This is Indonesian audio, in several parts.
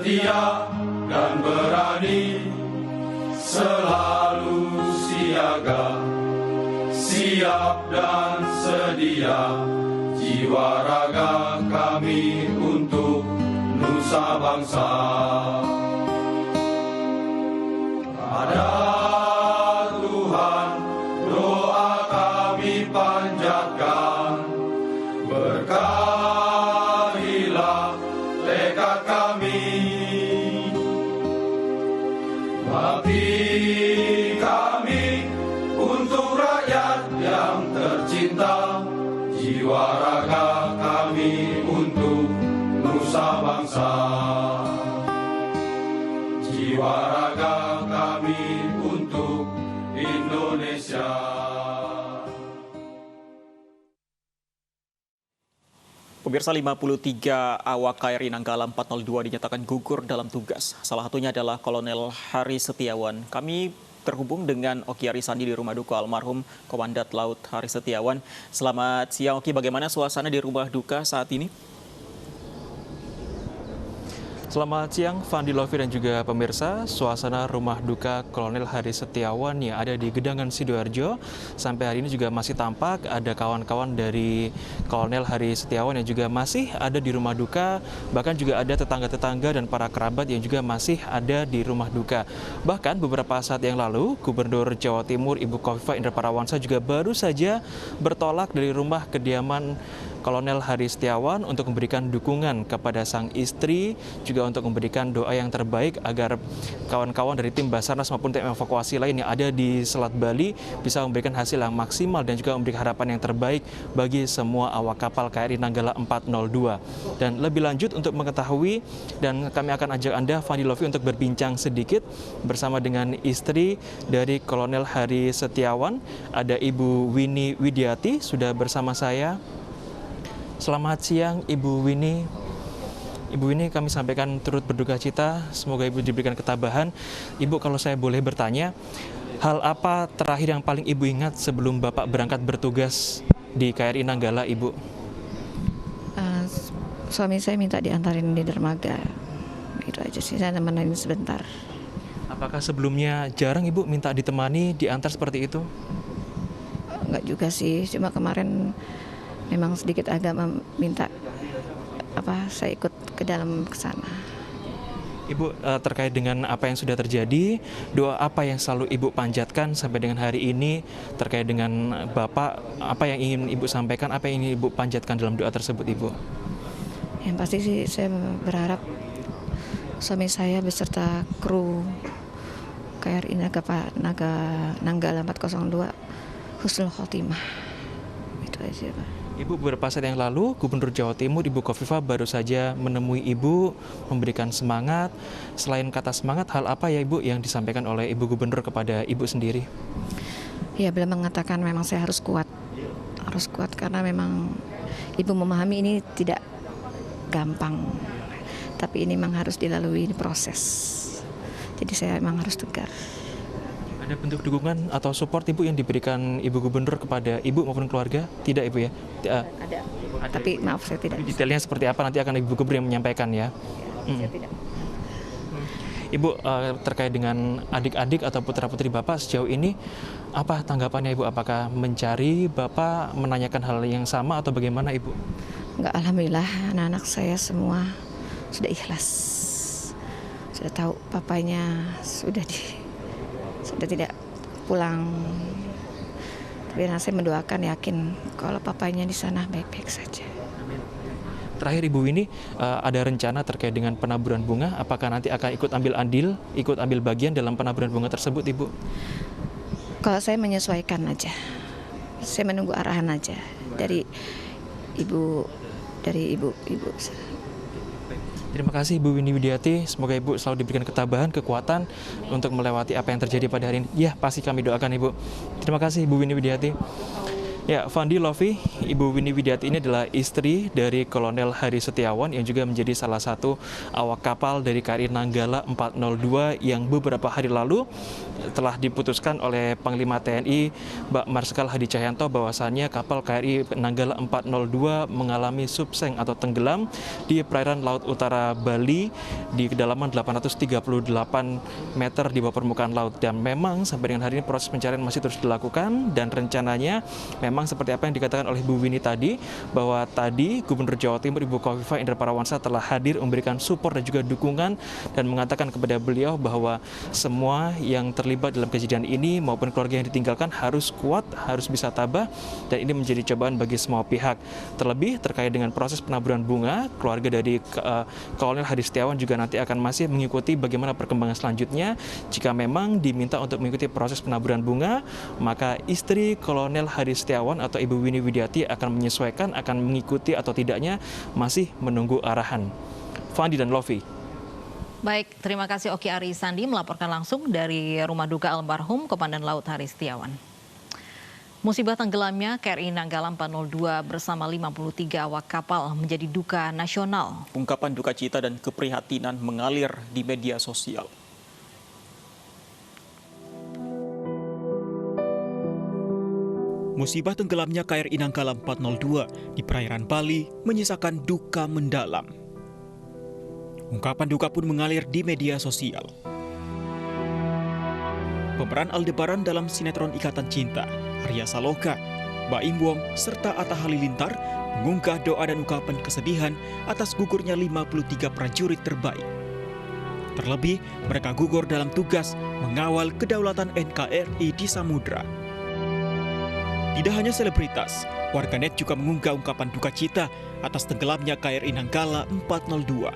setia dan berani, selalu siaga, siap dan sedia, jiwa raga kami untuk nusa bangsa. Pada Tuhan doa kami panjatkan, berkahilah tekad kami. Bakti kami untuk rakyat yang tercinta, jiwa raga kami untuk nusa bangsa. Jiwa raga kami untuk Indonesia. Pemirsa, 53 awak KRI Nanggala 402 dinyatakan gugur dalam tugas. Salah satunya adalah Kolonel Hari Setiawan. Kami terhubung dengan Oki Arisandi di rumah duka almarhum Komandan Laut Hari Setiawan. Selamat siang Oki, bagaimana suasana di rumah duka saat ini? Selamat siang, Fandi Lovi dan juga pemirsa. Suasana rumah duka Kolonel Hari Setiawan yang ada di Gedangan Sidoarjo sampai hari ini juga masih tampak ada kawan-kawan dari Kolonel Hari Setiawan yang juga masih ada di rumah duka. Bahkan juga ada tetangga-tetangga dan para kerabat yang juga masih ada di rumah duka. Bahkan beberapa saat yang lalu, Gubernur Jawa Timur Ibu Khofifah Indar Parawansa juga baru saja bertolak dari rumah kediaman Kolonel Hari Setiawan untuk memberikan dukungan kepada sang istri, juga untuk memberikan doa yang terbaik agar kawan-kawan dari tim Basarnas maupun tim evakuasi lain yang ada di Selat Bali bisa memberikan hasil yang maksimal dan juga memberikan harapan yang terbaik bagi semua awak kapal KRI Nanggala 402. Dan lebih lanjut untuk mengetahui, dan kami akan ajak Anda, Fandi Lovi, untuk berbincang sedikit bersama dengan istri dari Kolonel Hari Setiawan, ada Ibu Winnie Widiati, sudah bersama saya. Selamat siang Ibu Winnie. Ibu Winnie, kami sampaikan turut berduka cita, semoga Ibu diberikan ketabahan. Ibu, kalau saya boleh bertanya, hal apa terakhir yang paling Ibu ingat sebelum Bapak berangkat bertugas di KRI Nanggala, Ibu? Suami saya minta diantarin di dermaga. Itu aja sih, saya nemenin sebentar. Apakah sebelumnya jarang Ibu minta ditemani, diantar seperti itu? Enggak juga sih, cuma kemarin memang sedikit agak meminta saya ikut ke dalam ke sana. Ibu, terkait dengan apa yang sudah terjadi, doa apa yang selalu Ibu panjatkan sampai dengan hari ini terkait dengan Bapak, apa yang ingin Ibu sampaikan, apa yang ingin Ibu panjatkan dalam doa tersebut, Ibu? Yang pasti sih saya berharap suami saya beserta kru KRI Nanggala 402 husnul khotimah. Itu aja, Pak. Ibu, beberapa saat yang lalu, Gubernur Jawa Timur Ibu Khofifah baru saja menemui Ibu, memberikan semangat. Selain kata semangat, hal apa ya Ibu yang disampaikan oleh Ibu Gubernur kepada Ibu sendiri? Ya, beliau mengatakan memang saya harus kuat karena memang Ibu memahami ini tidak gampang, tapi ini memang harus dilalui proses. Jadi saya memang harus tegar. Ada bentuk dukungan atau support Ibu yang diberikan Ibu Gubernur kepada Ibu maupun keluarga? Tidak, Ibu ya? Ada. Tapi maaf, saya tidak. Detailnya seperti apa nanti akan Ibu Gubernur yang menyampaikan ya? Saya tidak. Ibu, terkait dengan adik-adik atau putra-putri Bapak sejauh ini, apa tanggapannya Ibu? Apakah mencari Bapak, menanyakan hal yang sama atau bagaimana Ibu? Enggak, alhamdulillah anak-anak saya semua sudah ikhlas. Sudah tahu papanya sudah tidak pulang. Tapi saya mendoakan, yakin kalau papanya di sana baik-baik saja. Terakhir Ibu Winnie, ada rencana terkait dengan penaburan bunga, apakah nanti akan ikut ambil bagian dalam penaburan bunga tersebut, Ibu? Kalau saya menyesuaikan aja, saya menunggu arahan aja dari ibu. Terima kasih Ibu Winnie Widiati, semoga Ibu selalu diberikan ketabahan, kekuatan untuk melewati apa yang terjadi pada hari ini. Ya, pasti kami doakan Ibu. Terima kasih Ibu Winnie Widiati. Ya, Fandi, Lofi, Ibu Winnie Widiati ini adalah istri dari Kolonel Hari Setiawan yang juga menjadi salah satu awak kapal dari KRI Nanggala 402 yang beberapa hari lalu telah diputuskan oleh Panglima TNI Mbak Marsikal Hadi Cahyanto bahwasannya kapal KRI Nanggala 402 mengalami subseng atau tenggelam di perairan Laut Utara Bali di kedalaman 838 meter di bawah permukaan laut. Dan memang sampai dengan hari ini proses pencarian masih terus dilakukan dan rencananya memang seperti apa yang dikatakan oleh Bu Winnie tadi, bahwa tadi Gubernur Jawa Timur Ibu Khofifah Indar Parawansa telah hadir memberikan support dan juga dukungan dan mengatakan kepada beliau bahwa semua yang terlibat dalam kejadian ini maupun keluarga yang ditinggalkan harus kuat, harus bisa tabah, dan ini menjadi cobaan bagi semua pihak. Terlebih terkait dengan proses penaburan bunga, keluarga dari Kolonel Hari Setiawan juga nanti akan masih mengikuti bagaimana perkembangan selanjutnya. Jika memang diminta untuk mengikuti proses penaburan bunga, maka istri Kolonel Hari Setiawan atau Ibu Winnie Widiati akan menyesuaikan, akan mengikuti atau tidaknya masih menunggu arahan. Fandi dan Lofi. Baik, terima kasih Oki Ari Sandi melaporkan langsung dari rumah duka almarhum Komandan Laut Hari Setiawan. Musibah tenggelamnya KRI Nanggala 402 bersama 53 awak kapal menjadi duka nasional. Ungkapan duka cita dan keprihatinan mengalir di media sosial. Musibah tenggelamnya KRI Nanggala 402 di perairan Bali menyisakan duka mendalam. Ungkapan duka pun mengalir di media sosial. Pemeran Aldebaran dalam sinetron Ikatan Cinta, Arya Saloka, Baim Wong, serta Atta Halilintar mengunggah doa dan ungkapan kesedihan atas gugurnya 53 prajurit terbaik. Terlebih, mereka gugur dalam tugas mengawal kedaulatan NKRI di samudra. Tidak hanya selebritas, warganet juga mengunggah ungkapan duka cita atas tenggelamnya KRI Nanggala 402.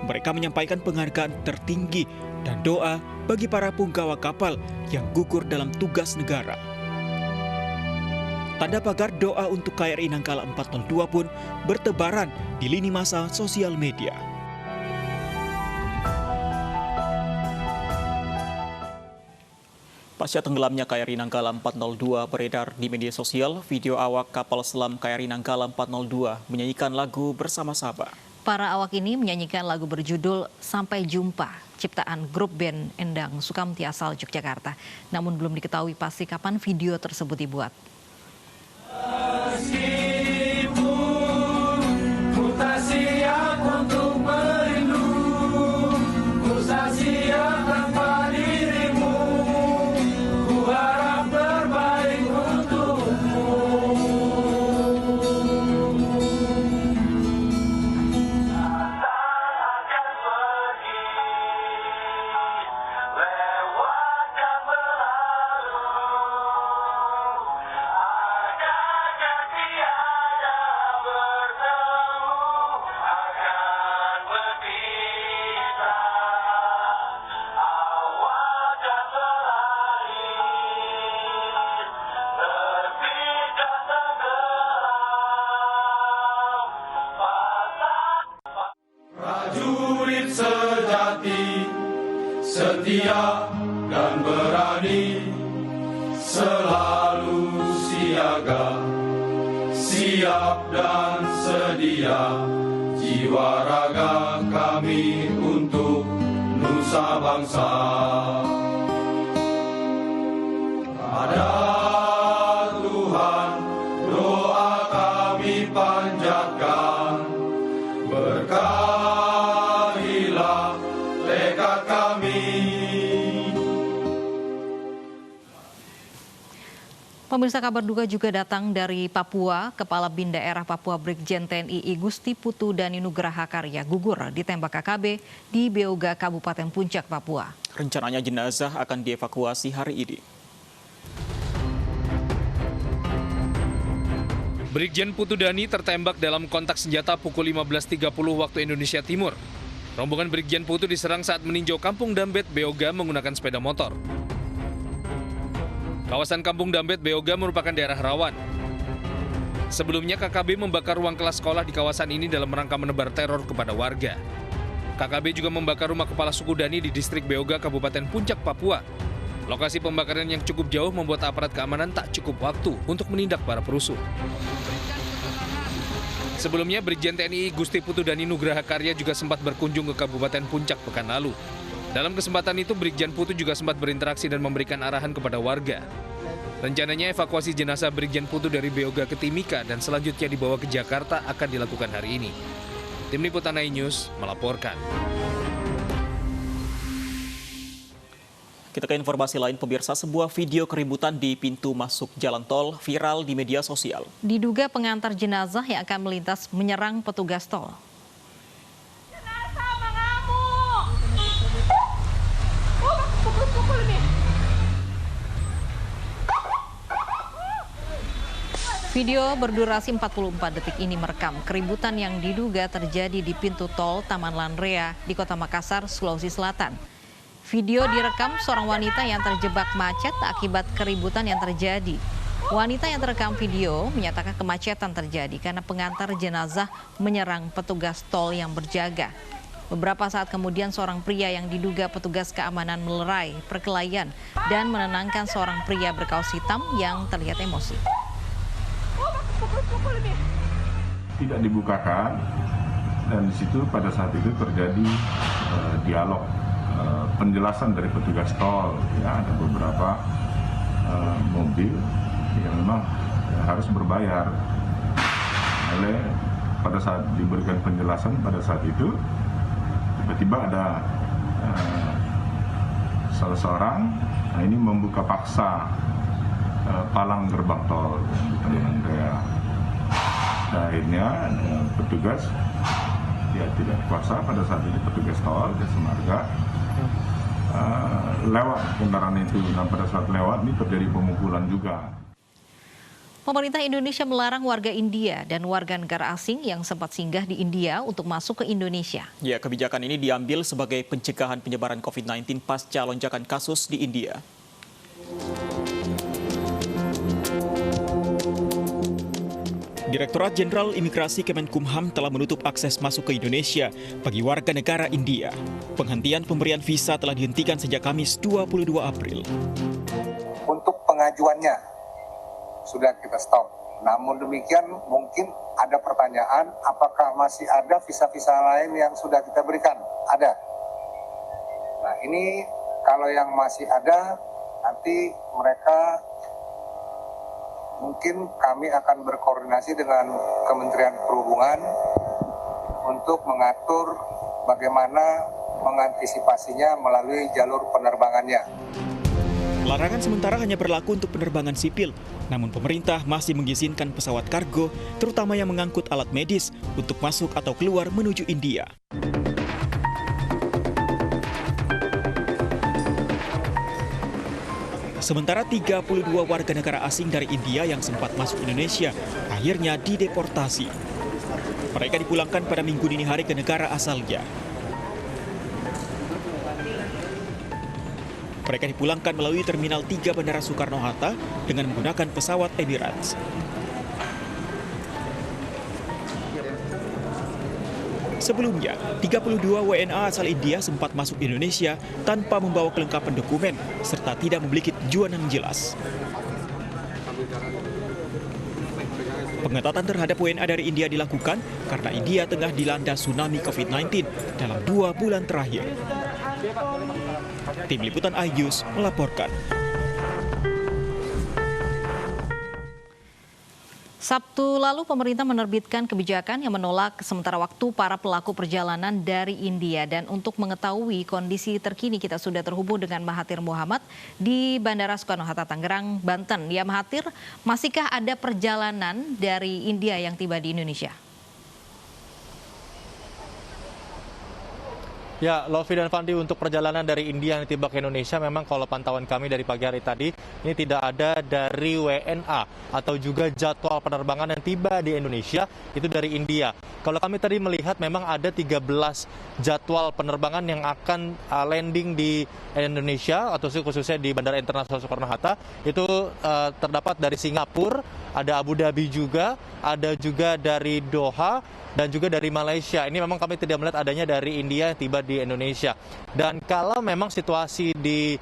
Mereka menyampaikan penghargaan tertinggi dan doa bagi para punggawa kapal yang gugur dalam tugas negara. Tanda pagar doa untuk KRI Nanggala 402 pun bertebaran di lini masa sosial media. Pasca tenggelamnya KRI Nanggala 402 beredar di media sosial, video awak kapal selam KRI Nanggala 402 menyanyikan lagu bersama-sama. Para awak ini menyanyikan lagu berjudul Sampai Jumpa, ciptaan grup band Endang Sukamti asal Yogyakarta. Namun belum diketahui pasti kapan video tersebut dibuat. Prajurit sejati, setia dan berani, selalu siaga, siap dan sedia, jiwa raga kami untuk nusa bangsa. Pada Tuhan doa kami panjatkan, berkahilah tekad kami. Pemirsa, kabar duka juga datang dari Papua. Kepala Bin Daerah Papua Brigjen TNI I Gusti Putu Dani Nugraha Karya gugur ditembak KKB di Beoga, Kabupaten Puncak, Papua. Rencananya jenazah akan dievakuasi hari ini. Brigjen Putu Dani tertembak dalam kontak senjata pukul 15.30 waktu Indonesia Timur. Rombongan Brigjen Putu diserang saat meninjau Kampung Dambet, Beoga menggunakan sepeda motor. Kawasan Kampung Dambet, Beoga merupakan daerah rawan. Sebelumnya KKB membakar ruang kelas sekolah di kawasan ini dalam rangka menebar teror kepada warga. KKB juga membakar rumah kepala suku Dani di distrik Beoga, Kabupaten Puncak, Papua. Lokasi pembakaran yang cukup jauh membuat aparat keamanan tak cukup waktu untuk menindak para perusuh. Sebelumnya, Brigjen TNI Gusti Putu Dani Nugraha Karya juga sempat berkunjung ke Kabupaten Puncak pekan lalu. Dalam kesempatan itu, Brigjen Putu juga sempat berinteraksi dan memberikan arahan kepada warga. Rencananya evakuasi jenazah Brigjen Putu dari Beoga ke Timika dan selanjutnya dibawa ke Jakarta akan dilakukan hari ini. Tim Liputan iNews melaporkan. Kita ke informasi lain, pemirsa, sebuah video keributan di pintu masuk jalan tol viral di media sosial. Diduga pengantar jenazah yang akan melintas menyerang petugas tol. Jenazah mengamuk. Oh, pukul-pukul nih. Video berdurasi 44 detik ini merekam keributan yang diduga terjadi di pintu tol Taman Lanrea di Kota Makassar, Sulawesi Selatan. Video direkam seorang wanita yang terjebak macet akibat keributan yang terjadi. Wanita yang terekam video menyatakan kemacetan terjadi karena pengantar jenazah menyerang petugas tol yang berjaga. Beberapa saat kemudian seorang pria yang diduga petugas keamanan melerai perkelahian dan menenangkan seorang pria berkaos hitam yang terlihat emosi. Tidak dibukakan dan di situ pada saat itu terjadi dialog penjelasan dari petugas tol. Ya, ada beberapa mobil yang memang harus berbayar. Oleh pada saat diberikan penjelasan pada saat itu tiba-tiba ada salah seorang ini membuka paksa palang gerbang tol di Taman Lanrea. Akhirnya petugas tidak kuasa pada saat ini petugas tol Jasa Marga lewat kendaraan itu. Nah, pada saat lewat ini terjadi pemukulan juga. Pemerintah Indonesia melarang warga India dan warga negara asing yang sempat singgah di India untuk masuk ke Indonesia. Ya, kebijakan ini diambil sebagai pencegahan penyebaran COVID-19 pasca lonjakan kasus di India. Direktorat Jenderal Imigrasi Kemenkumham telah menutup akses masuk ke Indonesia bagi warga negara India. Penghentian pemberian visa telah dihentikan sejak Kamis 22 April. Untuk pengajuannya sudah kita stop. Namun demikian mungkin ada pertanyaan apakah masih ada visa-visa lain yang sudah kita berikan? Ada. Nah, ini kalau yang masih ada nanti mereka mungkin kami akan berkoordinasi dengan Kementerian Perhubungan untuk mengatur bagaimana mengantisipasinya melalui jalur penerbangannya. Larangan sementara hanya berlaku untuk penerbangan sipil, namun pemerintah masih mengizinkan pesawat kargo, terutama yang mengangkut alat medis, untuk masuk atau keluar menuju India. Sementara 32 warga negara asing dari India yang sempat masuk Indonesia akhirnya dideportasi. Mereka dipulangkan pada Minggu dini hari ke negara asalnya. Mereka dipulangkan melalui Terminal 3 Bandara Soekarno-Hatta dengan menggunakan pesawat Emirates. Sebelumnya, 32 WNA asal India sempat masuk Indonesia tanpa membawa kelengkapan dokumen serta tidak memiliki tujuan yang jelas. Pengetatan terhadap WNA dari India dilakukan karena India tengah dilanda tsunami COVID-19 dalam 2 bulan terakhir. Tim Liputan iNews melaporkan. Sabtu lalu pemerintah menerbitkan kebijakan yang menolak sementara waktu para pelaku perjalanan dari India. Dan untuk mengetahui kondisi terkini kita sudah terhubung dengan Mahathir Mohamad di Bandara Soekarno-Hatta, Tangerang, Banten. Ya Mahathir, masihkah ada perjalanan dari India yang tiba di Indonesia? Ya, Lovi dan Fandi, untuk perjalanan dari India yang tiba ke Indonesia, memang kalau pantauan kami dari pagi hari tadi, ini tidak ada dari WNA atau juga jadwal penerbangan yang tiba di Indonesia, itu dari India. Kalau kami tadi melihat memang ada 13 jadwal penerbangan yang akan landing di Indonesia, atau khususnya di Bandara Internasional Soekarno-Hatta, itu terdapat dari Singapura, ada Abu Dhabi juga, ada juga dari Doha, dan juga dari Malaysia. Ini memang kami tidak melihat adanya dari India yang tiba di Indonesia. Dan kalau memang situasi di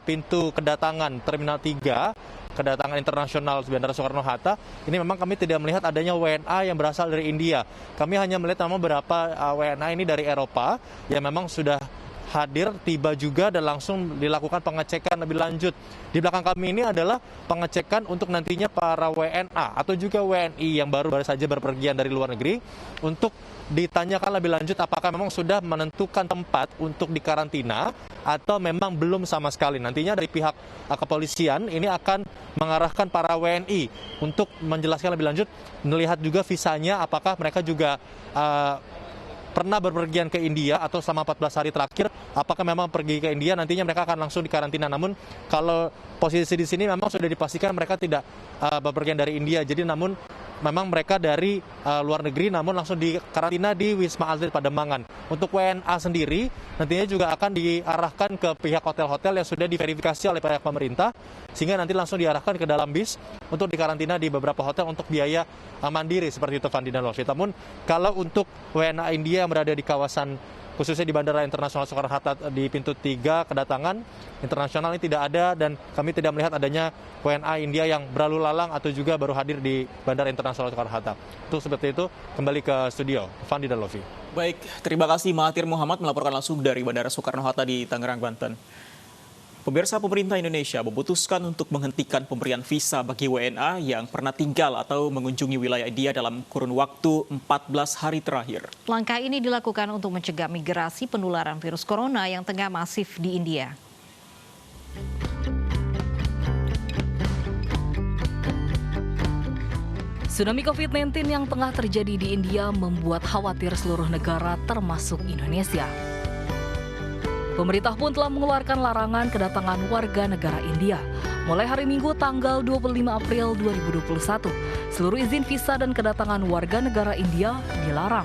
pintu kedatangan Terminal 3, kedatangan internasional Bandara Soekarno-Hatta, ini memang kami tidak melihat adanya WNA yang berasal dari India. Kami hanya melihat memang beberapa WNA ini dari Eropa yang memang sudah hadir, tiba juga dan langsung dilakukan pengecekan lebih lanjut. Di belakang kami ini adalah pengecekan untuk nantinya para WNA atau juga WNI yang baru saja berpergian dari luar negeri untuk ditanyakan lebih lanjut apakah memang sudah menentukan tempat untuk dikarantina atau memang belum sama sekali. Nantinya dari pihak kepolisian ini akan mengarahkan para WNI untuk menjelaskan lebih lanjut, melihat juga visanya apakah mereka juga pernah berpergian ke India atau selama 14 hari terakhir, apakah memang pergi ke India, nantinya mereka akan langsung dikarantina. Namun kalau posisi di sini memang sudah dipastikan mereka tidak berpergian dari India. Jadi namun memang mereka dari luar negeri namun langsung dikarantina di Wisma Atlet Pademangan. Untuk WNA sendiri nantinya juga akan diarahkan ke pihak hotel-hotel yang sudah diverifikasi oleh pihak pemerintah, sehingga nanti langsung diarahkan ke dalam bis untuk dikarantina di beberapa hotel untuk biaya mandiri seperti itu, Fandi dan Lofi. Namun kalau untuk WNA India yang berada di kawasan khususnya di Bandara Internasional Soekarno-Hatta di pintu 3 kedatangan internasional ini tidak ada, dan kami tidak melihat adanya WNA India yang berlalu lalang atau juga baru hadir di Bandara Internasional Soekarno-Hatta. Itu seperti itu, kembali ke studio, Fandi dan Lofi. Baik, terima kasih Mahathir Muhammad melaporkan langsung dari Bandara Soekarno-Hatta di Tangerang, Banten. Pemirsa, pemerintah Indonesia memutuskan untuk menghentikan pemberian visa bagi WNA yang pernah tinggal atau mengunjungi wilayah India dalam kurun waktu 14 hari terakhir. Langkah ini dilakukan untuk mencegah migrasi penularan virus corona yang tengah masif di India. Tsunami COVID-19 yang tengah terjadi di India membuat khawatir seluruh negara termasuk Indonesia. Pemerintah pun telah mengeluarkan larangan kedatangan warga negara India. Mulai hari Minggu tanggal 25 April 2021, seluruh izin visa dan kedatangan warga negara India dilarang.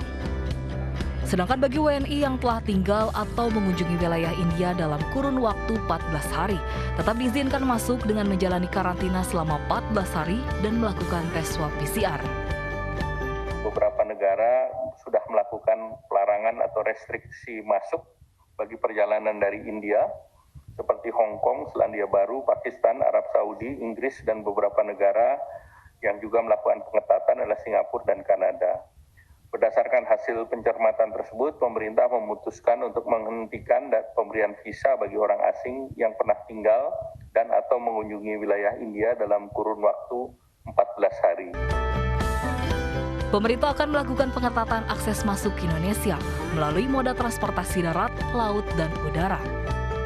Sedangkan bagi WNI yang telah tinggal atau mengunjungi wilayah India dalam kurun waktu 14 hari, tetap diizinkan masuk dengan menjalani karantina selama 14 hari dan melakukan tes swab PCR. Beberapa negara sudah melakukan pelarangan atau restriksi masuk bagi perjalanan dari India, seperti Hong Kong, Selandia Baru, Pakistan, Arab Saudi, Inggris, dan beberapa negara yang juga melakukan pengetatan adalah Singapura dan Kanada. Berdasarkan hasil pencermatan tersebut, pemerintah memutuskan untuk menghentikan pemberian visa bagi orang asing yang pernah tinggal dan atau mengunjungi wilayah India dalam kurun waktu 14 hari. Pemerintah akan melakukan pengetatan akses masuk ke Indonesia melalui moda transportasi darat, laut, dan udara.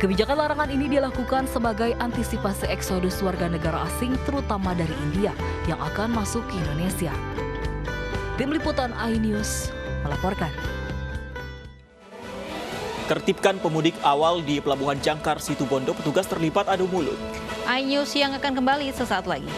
Kebijakan larangan ini dilakukan sebagai antisipasi eksodus warga negara asing terutama dari India yang akan masuk ke Indonesia. Tim Liputan iNews melaporkan. Tertibkan pemudik awal di Pelabuhan Jangkar Situbondo, petugas terlibat adu mulut. iNews yang akan kembali sesaat lagi.